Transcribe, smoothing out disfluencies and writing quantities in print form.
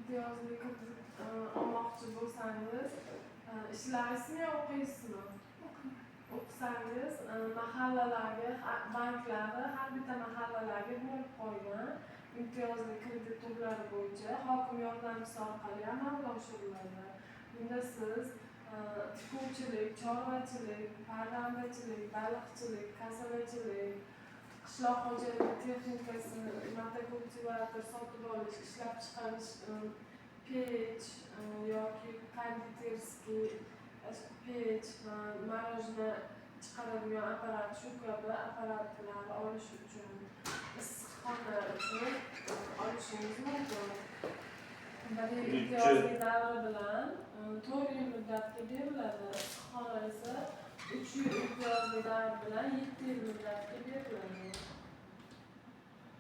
imtiyozli kredit olmoqchi bo'lsangiz, ishlaysizmi yo o'qiysizmi? O'qisangiz mahallalarga, banklari har bitta mahallalarga bo'lib qo'ygan imtiyozli kredit turlari bo'yicha hokim yordamchisi orqali amalga oshiriladi. Bunda siz tikuvchilik, chorvachilik, parrandachilik, baliqchilik, kasanachilik, qishloq xo'jaligi texnikasi, motokultivator sotib olish, ishlab chiqarish, pech yoki konditerskiy pech va morojniy chiqaradigan apparat, shu kabi apparatlar olish uchun, issiqxona uchun olishingiz mumkin. Bir yil imtiyozli davri bilan 4 yil muddatga beriladi. Issiqxona esa 3 yil imtiyozli davri bilan 7 yil muddatga beriladi.